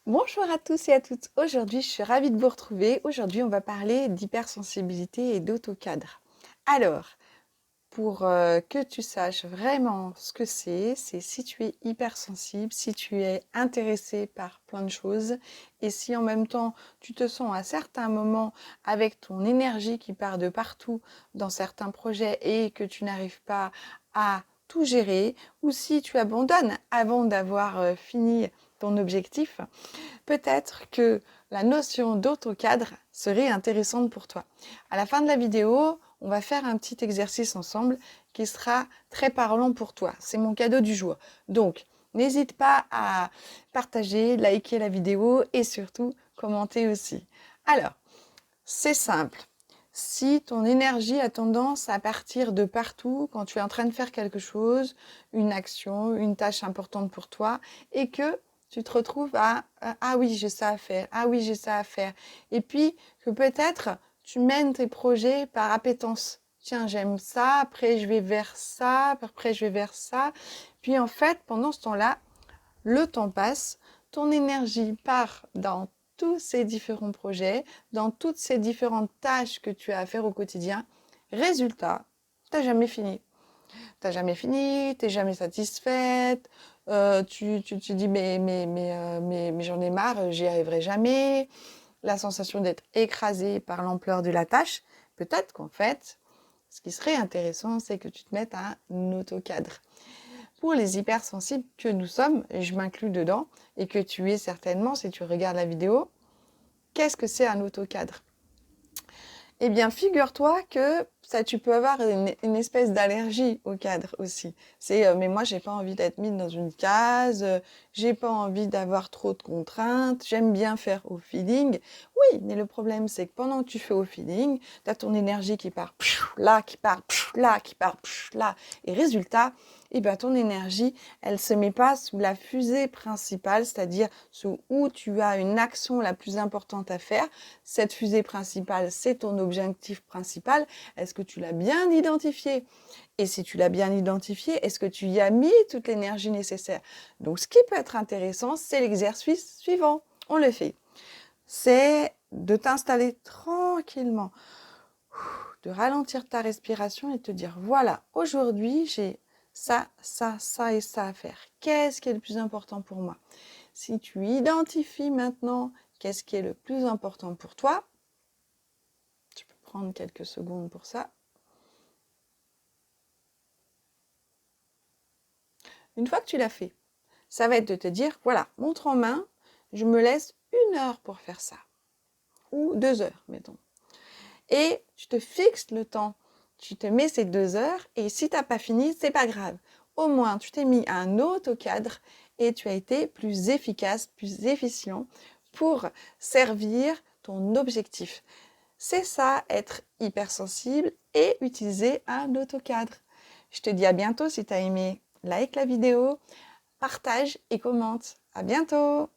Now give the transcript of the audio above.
Bonjour à tous et à toutes. Aujourd'hui, je suis ravie de vous retrouver. Aujourd'hui, on va parler d'hypersensibilité et d'autocadre. Alors, pour que tu saches vraiment ce que c'est si tu es hypersensible, si tu es intéressé par plein de choses et si en même temps tu te sens à certains moments avec ton énergie qui part de partout dans certains projets et que tu n'arrives pas à tout gérer ou si tu abandonnes avant d'avoir fini ton objectif, peut-être que la notion d'autocadre serait intéressante pour toi. À la fin de la vidéo, on va faire un petit exercice ensemble qui sera très parlant pour toi. C'est mon cadeau du jour. Donc, n'hésite pas à partager, liker la vidéo et surtout commenter aussi. Alors, c'est simple. Si ton énergie a tendance à partir de partout quand tu es en train de faire quelque chose, une action, une tâche importante pour toi, et que tu te retrouves à ah oui, j'ai ça à faire, ah oui, j'ai ça à faire. Et puis que peut-être tu mènes tes projets par appétence. Tiens, j'aime ça, après je vais vers ça, après je vais vers ça. Puis en fait, pendant ce temps-là, le temps passe, ton énergie part dans tous ces différents projets, dans toutes ces différentes tâches que tu as à faire au quotidien. Résultat, t'as jamais fini. T'as jamais fini, t'es jamais satisfaite, tu dis mais j'en ai marre, j'y arriverai jamais. La sensation d'être écrasée par l'ampleur de la tâche. Peut-être qu'en fait, ce qui serait intéressant, c'est que tu te mettes un autocadre. Pour les hypersensibles que nous sommes, et je m'inclus dedans, et que tu es certainement si tu regardes la vidéo, qu'est-ce que c'est un autocadre? Eh bien, figure-toi que ça, tu peux avoir une espèce d'allergie au cadre aussi. C'est, mais moi, j'ai pas envie d'être mise dans une case, j'ai pas envie d'avoir trop de contraintes, j'aime bien faire au feeling. Oui, mais le problème, c'est que pendant que tu fais au feeling, tu as ton énergie qui part là, qui part là, qui part là. Et résultat, eh ben, ton énergie, elle se met pas sous la fusée principale, c'est-à-dire sous où tu as une action la plus importante à faire. Cette fusée principale, c'est ton objectif principal. Est-ce que tu l'as bien identifié? Et si tu l'as bien identifié, est-ce que tu y as mis toute l'énergie nécessaire? Donc, ce qui peut être intéressant, c'est l'exercice suivant. On le fait. C'est de t'installer tranquillement, de ralentir ta respiration et te dire, voilà, aujourd'hui, j'ai ça et ça à faire. Qu'est-ce qui est le plus important pour moi? Si tu identifies maintenant qu'est-ce qui est le plus important pour toi, tu peux prendre quelques secondes pour ça. Une fois que tu l'as fait, ça va être de te dire, voilà, montre en main, je me laisse 1 heure pour faire ça. Ou 2 heures, mettons. Et tu te fixes le temps. Tu te mets ces 2 heures et si tu n'as pas fini, c'est pas grave. Au moins, tu t'es mis un autocadre et tu as été plus efficace, plus efficient pour servir ton objectif. C'est ça, être hypersensible et utiliser un autocadre. Je te dis à bientôt si tu as aimé. Like la vidéo, partage et commente. À bientôt!